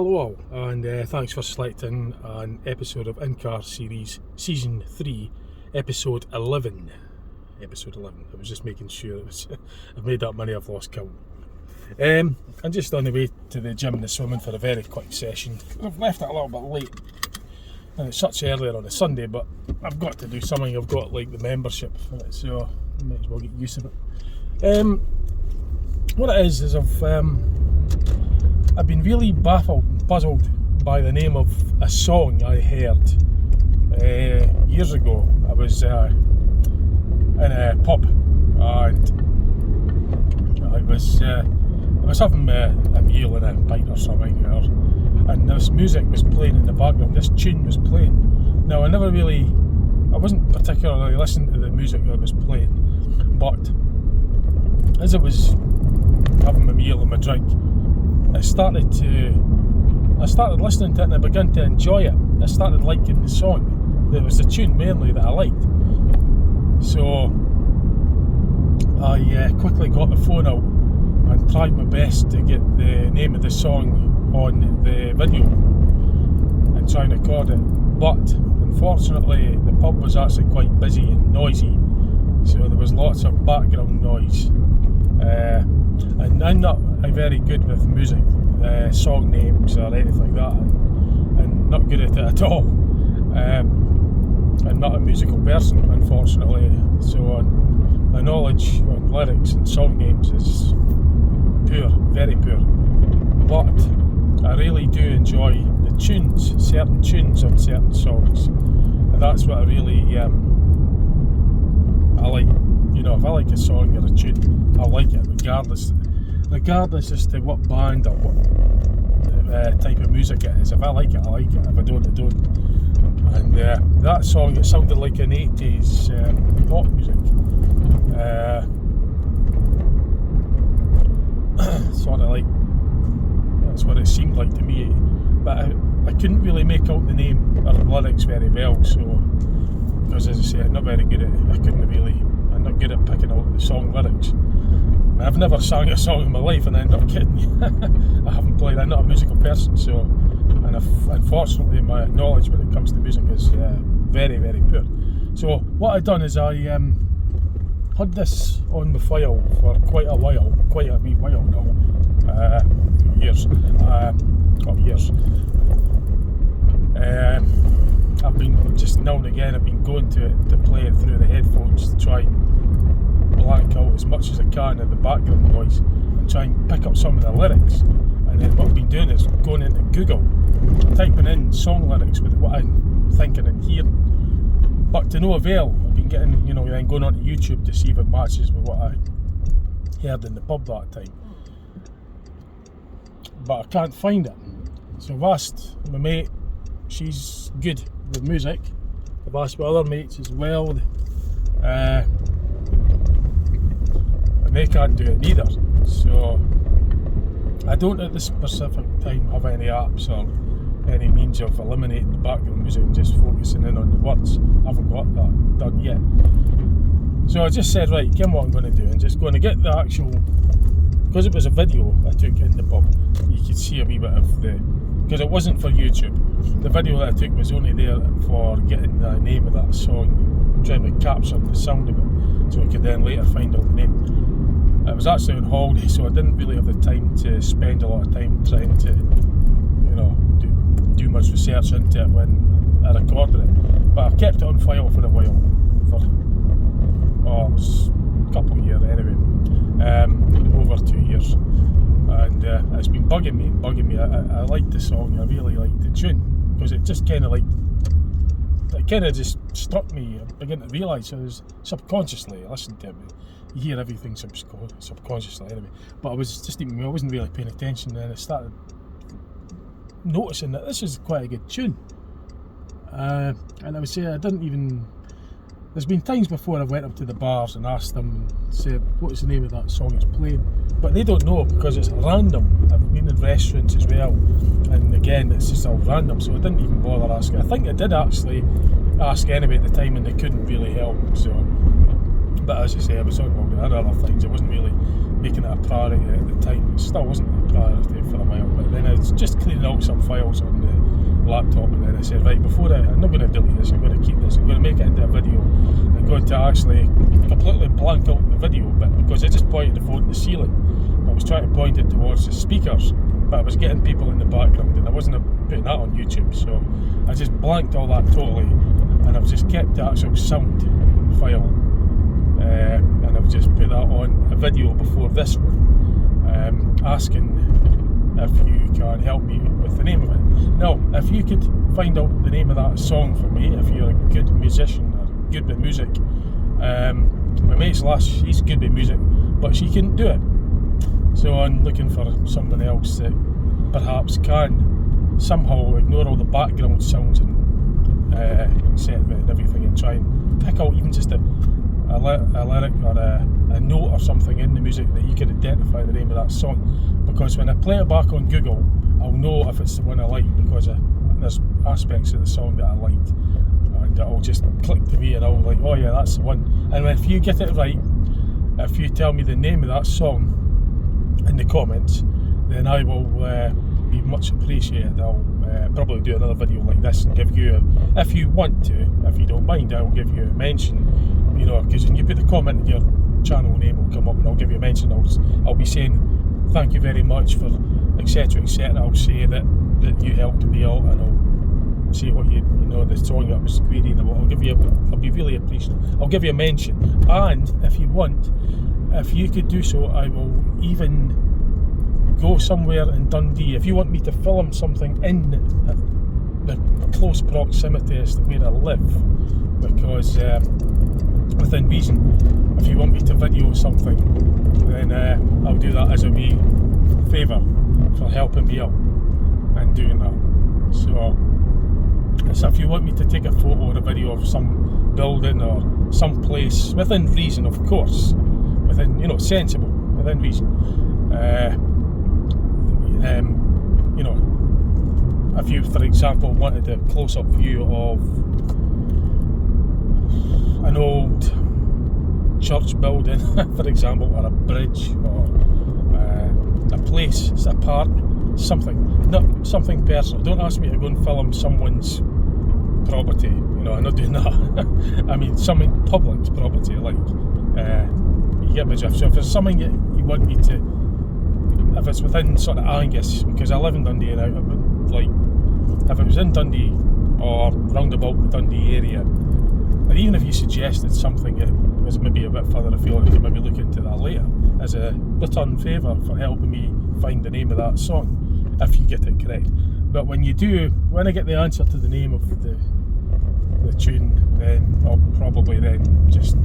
Hello all, and thanks for selecting an episode of Car Series Season 3, Episode 11. Episode 11, I was just making sure it was, I've made that many, I've lost count. I'm just on the way to the gym this swimming for a very quick session. I've left it a little bit late, and it shuts earlier on a Sunday, but I've got to do something. I've got like the membership for it, so I might as well get used to it. What it is I've been really baffled and puzzled by the name of a song I heard years ago. I was in a pub and I was having a meal and a pint or something, and this music was playing in the background. This tune was playing. Now I wasn't particularly listening to the music that was playing, but as I was having my meal and my drink, I started listening to it and I began to enjoy it. I started liking the song. It was the tune mainly that I liked. So I quickly got the phone out and tried my best to get the name of the song on the video and try and record it. But unfortunately the pub was actually quite busy and noisy, so there was lots of background noise. And I'm not very good with music, song names or anything like that, and not good at it at all. I'm not a musical person, unfortunately, so my knowledge on lyrics and song names is poor, very poor. But I really do enjoy the tunes, certain tunes on certain songs, and that's what I really I like. You know, if I like a song or a tune, I like it regardless as to what band or what type of music it is. If I like it, I like it. If I don't, I don't. And that song, it sounded like an 80s pop music. Sort of like, that's what it seemed like to me. But I couldn't really make out the name or the lyrics very well, so, because as I say, I'm not very good at it. I'm not good at picking out the song lyrics. I've never sang a song in my life, and I end up kidding you. I'm not a musical person, so, and unfortunately my knowledge when it comes to music is very, very poor. So what I've done is I had this on the file for quite a wee while now, years. I've been, just now and again, I've been going to it to play it through the headphones to try and blank out as much as I can of the background noise and try and pick up some of the lyrics. And then what I've been doing is going into Google, typing in song lyrics with what I'm thinking and hearing, but to no avail. I've been getting, then going onto YouTube to see if it matches with what I heard in the pub that time, but I can't find it. So I've asked my mate, she's good with music. I've asked my other mates as well, and they can't do it neither. So I don't at this specific time have any apps or any means of eliminating the background music and just focusing in on the words. I haven't got that done yet. So I just said, right, get what I'm going to do, and just going to get the actual, because it was a video I took in the pub, you could see a wee bit of because it wasn't for YouTube. The video that I took was only there for getting the name of that song, trying to capture the sound of it, so I could then later find out the name. I was actually on holiday, so I didn't really have the time to spend a lot of time trying to, do much research into it when I recorded it. But I've kept it on file for a while, it was a couple of years anyway, over 2 years. And it's been bugging me. I liked the song, I really liked the tune, because it just kind of just struck me. I began to realise I was subconsciously listening to it. You hear everything subconsciously anyway, but I wasn't really paying attention, and I started noticing that this is quite a good tune. And I would say there's been times before I've went up to the bars and asked them and said, what's the name of that song it's playing? But they don't know because it's random. I've been in restaurants as well, and again, it's just all random, so I didn't even bother asking. I think I did actually ask anyway at the time, and they couldn't really help. So, but as I say, I was on other things. I wasn't really making it a priority at the time. It still wasn't a priority for a while, but then I was just cleaning out some files on the laptop, and then I said, right, before I'm not going to delete this, I'm going to keep this, I'm going to make it into a video. I'm going to actually completely blank out the video bit, because I just pointed the phone to the ceiling. I was trying to point it towards the speakers, but I was getting people in the background, and I wasn't putting that on YouTube, so I just blanked all that totally, and I've just kept the actual sound file, and I've just put that on a video before this one, asking if you can help me with the name of it. Now, if you could find out the name of that song for me, if you're a good musician or good with music, my mate's lass, she's good with music, but she couldn't do it. So I'm looking for someone else that perhaps can somehow ignore all the background sounds and set of it and everything, and try and pick out even just a lyric or a note or something in the music that you can identify the name of that song. Because when I play it back on Google, I'll know if it's the one I like, because there's aspects of the song that I liked, and it'll just click to me, and I'll like, oh yeah, that's the one. And if you get it right, if you tell me the name of that song in the comments, then I will be much appreciated. I'll probably do another video like this and give you, if you want to, if you don't mind, I will give you a mention, you know, because when you put the comment, your channel name will come up, and I'll give you a mention. I'll be saying thank you very much for etc, etc. I'll say that you helped me out, and I'll say what you know, the song that I was querying about. I'll be really appreciative. I'll give you a mention, and if you want, if you could do so, I will even go somewhere in Dundee. If you want me to film something in the close proximity as to where I live, because within reason, if you want me to video something, then I'll do that as a wee favour for helping me out and doing that. So if you want me to take a photo or a video of some building or some place, within reason, of course, within, you know, sensible, within reason, you know, if you, for example, wanted a close-up view of an old church building, for example, or a bridge, or a place, a park, something, not something personal. Don't ask me to go and film someone's property, you know, I'm not doing that. I mean, something public's property, like, you get my drift. So if there's something that you want me to, if it's within sort of Angus, because I live in Dundee, and I would like, if it was in Dundee or round about the Dundee area, and even if you suggested something that was maybe a bit further afield, I could maybe look into that later as a return favour for helping me find the name of that song, if you get it correct. But when you do, when I get the answer to the name of the tune, then I'll probably then just,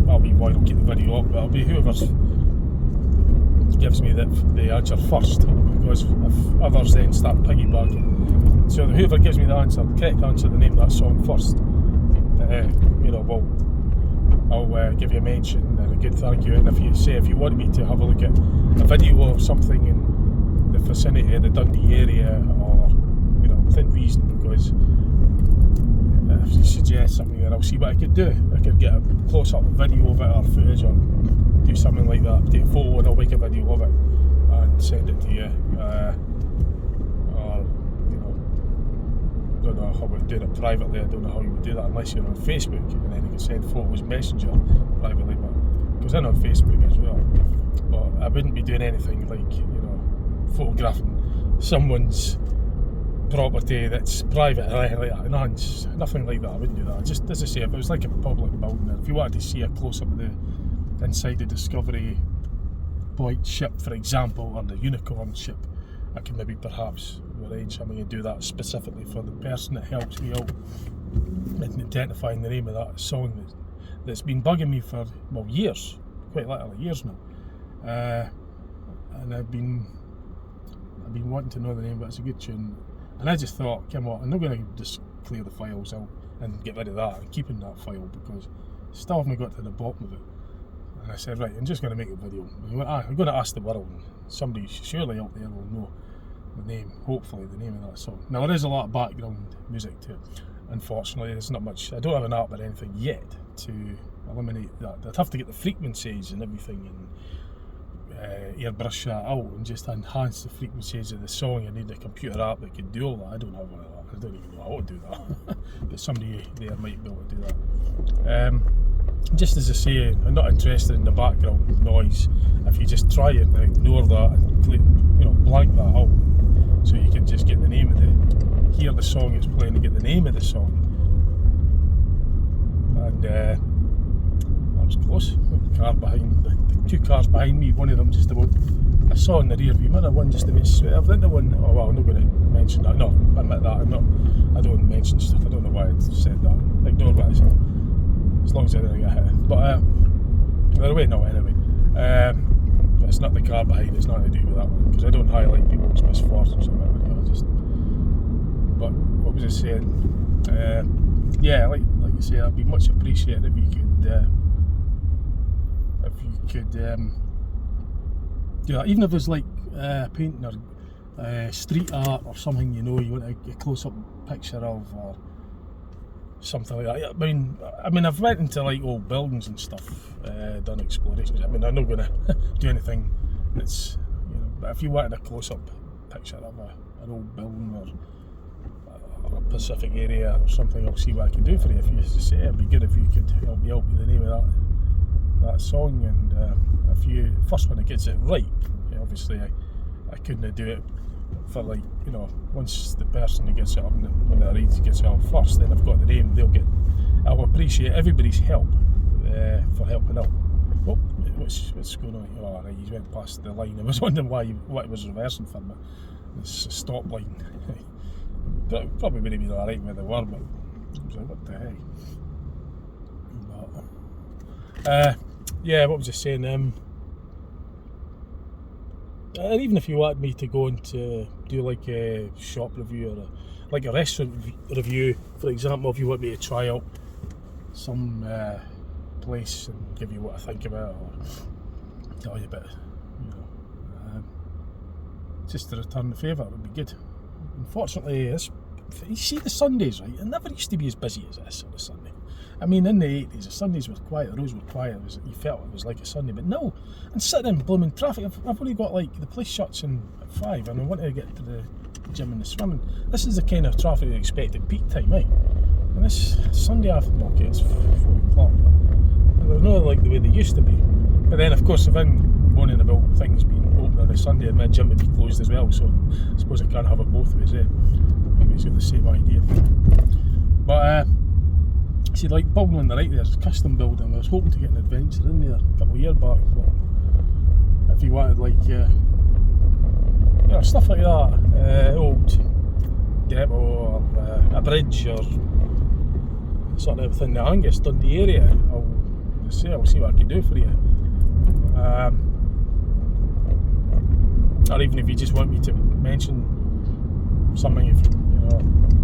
I'll be one, I'll keep the video up, but I'll be whoever gives me the answer first, because if others then start piggybacking, so whoever gives me the answer, the correct answer, the name of that song first, you know, well, I'll give you a mention and a good thank you. And if you want me to have a look at a video of something in the vicinity of the Dundee area, or, you know, within reason, because if you suggest something, then I'll see what I could do. I could get a close-up video of it, or footage, or do something like that, take a photo and I'll make a video of it and send it to you, or, you know, I don't know how we're doing it privately. I don't know how you would do that unless you're on Facebook, and then you can send photos messenger privately, but because I'm on Facebook as well. But I wouldn't be doing anything like, you know, photographing someone's property that's private or anything like that. No, nothing like that. I wouldn't do that. Just, as I say, if it was like a public building, or if you wanted to see a close-up of the inside the Discovery Point ship, for example, or the Unicorn ship, I can maybe perhaps arrange something and do that specifically for the person that helps me out in identifying the name of that song that's been bugging me for, well, years, quite literally years now, and I've been wanting to know the name, but it's a good tune, and I just thought, come on, I'm not going to just clear the files out and get rid of that and keeping that file, because still haven't got to the bottom of it. And I said, right, I'm just going to make a video. I'm going to ask the world, and somebody surely out there will know the name, hopefully the name of that song. Now, there is a lot of background music to it. Unfortunately, there's not much. I don't have an app or anything yet to eliminate that. I'd have to get the frequencies and everything and airbrush that out and just enhance the frequencies of the song. I need a computer app that could do all that. I don't have one of that. I don't even know how to do that. But somebody there might be able to do that. Just as I say, I'm not interested in the background noise. If you just try and ignore that and click, blank that out, so you can just get the name of hear the song it's playing and get the name of the song. And that was close. The car behind, the two cars behind me, one of them just about, I saw in the rear view mirror, one just about swerved into one. Oh well, I'm not going to mention that. No, admit that. I don't mention stuff. I don't know why I said that. Ignore what I said. As long as I didn't get hit. But anyway, it's not the car behind. It's nothing to do with that one, because I don't highlight people's misfortunes or whatever. But what was I saying? Yeah, like I say, I'd be much appreciated if you could do that. Even if it's like painting or street art or something, you want a close-up picture of, or something like that. I mean, I've went into like old buildings and stuff, done explorations. I mean, I'm not going to do anything that's, but if you wanted a close-up picture of an old building or a Pacific area or something, I'll see what I can do for you. If you say it'd be good if you could help me out with the name of that song, and if you first one that gets it right, obviously I couldn't do it for once the person that gets it up and when it reads gets it up first, then I've got the name. I'll appreciate everybody's help for helping out. Oh, what's going on? Oh, right, he's went past the line. I was wondering what he was reversing for, but it's a stop line. Probably wouldn't be alright where they were, but I was like, what the heck? Yeah, what was I saying? And even if you wanted me to go into do like a shop review or like a restaurant review, for example, if you want me to try out some place and give you what I think about it, or tell you a bit, just to return the favour, would be good. Unfortunately, you see the Sundays, right? It never used to be as busy as this on a Sunday. I mean, in the 80s, the Sundays were quiet, the roads were quiet, you felt it was like a Sunday. But no, I'm sitting in blooming traffic. I've only got the place shuts at 5 and I want to get to the gym and the swimming. This is the kind of traffic you expect at peak time, right? And this Sunday afternoon, okay, it's 4 o'clock, but they're not like the way they used to be. But then, of course, if I'm moaning about things being open on a Sunday, my gym would be closed as well, so I suppose I can't have it both ways, Maybe it's got the same idea. But, see, like building on the right there's a custom building. I was hoping to get an adventure in there a couple of years back, but if you wanted stuff like that, old depot or a bridge or sort of within the Angus, Dundee area, I'll see what I can do for you. Or even if you just want me to mention something, if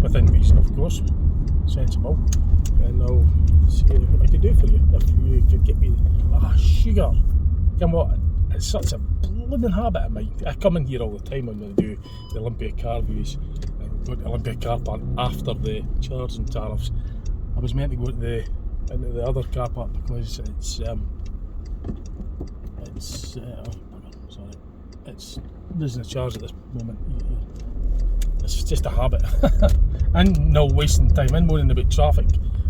within reason, of course, sensible, and I'll see what I can do for you. If you could get me sugar. Come on, it's such a blooming habit of mine. I come in here all the time when I do the Olympia car views and go to the Olympia car park after the charging tariffs. I was meant to go into the other car park because it's losing the charge at this moment. It's just a habit. And no wasting time. I'm moaning about traffic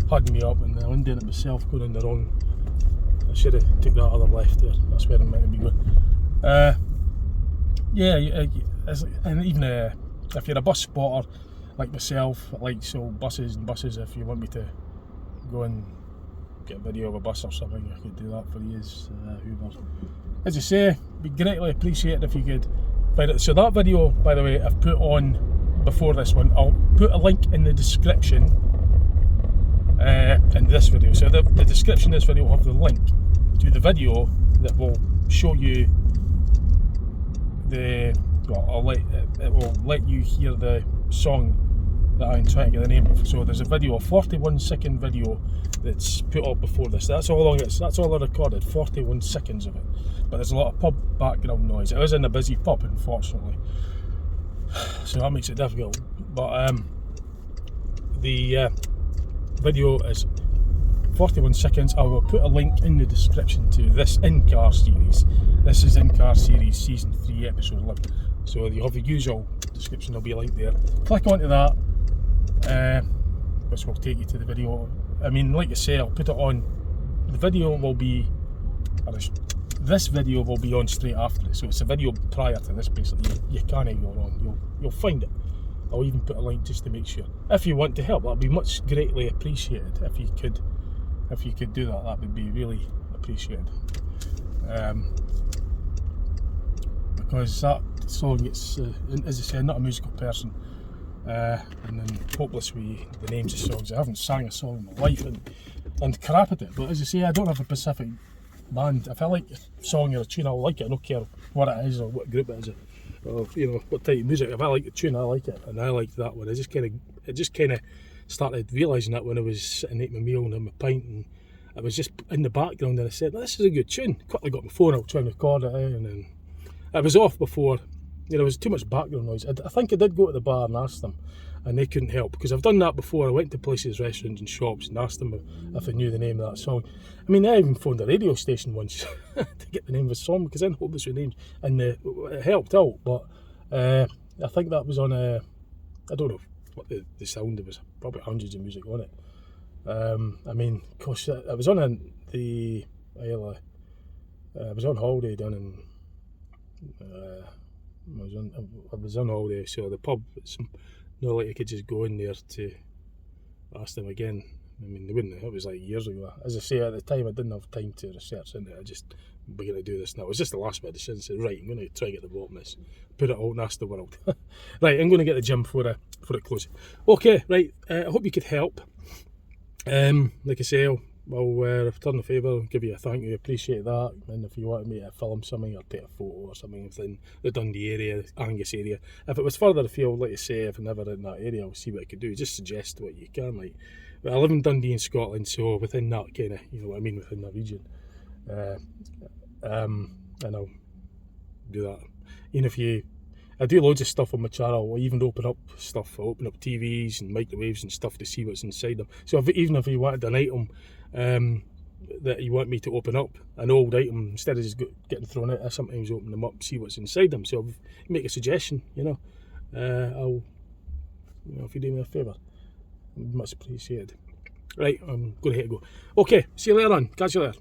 hugging me up, and I'm doing it myself, going in the wrong. I should have took that other left there. That's where I'm meant to be going. And even if you're a bus spotter like myself, I like buses. If you want me to go and get a video of a bus or something, I could do that for you, Hoover. As I say, be greatly appreciated if you could find it. So that video, by the way, I've put on before this one. I'll put a link in the description in this video. So the description of this video will have the link to the video that will show you it will let you hear the song that I'm trying to get the name of. So there's a 41-second video that's put up before this. That's all long is. That's all I recorded, 41 seconds of it. But there's a lot of pub background noise. It was in a busy pub, unfortunately, so that makes it difficult. But the video is 41 seconds. I will put a link in the description to this in Car Series. This is in Car Series Season 3 Episode 11. So you have the usual description, there'll be a link there. Click onto that, which will take you to the video. I mean, like I say, I'll put it on. The video will be, this video will be on straight after it. So it's a video prior to this, basically. You can't go wrong. You'll find it. I'll even put a link just to make sure. If you want to help, that'd be much greatly appreciated. If you could do that, that would be really appreciated. Because that song, it's as I say, I'm not a musical person, and then hopeless with the names of songs. I haven't sang a song in my life and crap at it. But as I say, I don't have a specific band. If I like a song or a tune, I'll like it. I don't care what it is or what group it is, or what type of music. If I like the tune, I like it, and I liked that one. It just kind of started realising that when I was sitting eating my meal and having my pint, and it was just in the background, and I said, "This is a good tune." Quickly got my phone out, trying to record it, and then it was off before. There was too much background noise. I think I did go to the bar and ask them, and they couldn't help, because I've done that before. I went to places, restaurants and shops, and asked them if they knew the name of that song. I mean, I even phoned a radio station once to get the name of the song, because I didn't hold this with names, and it helped out. But I think that was on a, I don't know what the sound. There was probably hundreds of music on it. I mean, of course, I was on I was on holiday down in. I was on holiday, so the pub, it's not like I could just go in there to ask them again. I mean, they wouldn't. It was like years ago. As I say, at the time, I didn't have time to research into it. I just began to do this now. It was just the last minute decision. Said, right, I'm going to try and get the bottom of this, put it out and ask the world. Right, I'm going to get the gym before it closes. Okay, right. I hope you could help. Like I say, I'll return the favour, give you a thank you, appreciate that. And if you wanted me to film something or take a photo or something within the Dundee area, Angus area, if it was further afield, like I say, if I'm never in that area, I'll see what I could do. Just suggest what you can. Like, I live in Dundee in Scotland, so within that kind of, you know what I mean, within that region, and I'll do that. Even if I do loads of stuff on my channel. I even open up stuff. I open up TVs and microwaves and stuff to see what's inside them. So even if you wanted an item that you want me to open up, an old item, instead of just getting thrown out, I sometimes open them up, see what's inside them. So make a suggestion, I'll, if you do me a favour, much appreciated. Right, I'm going to hit go. Okay, see you later on. Catch you later.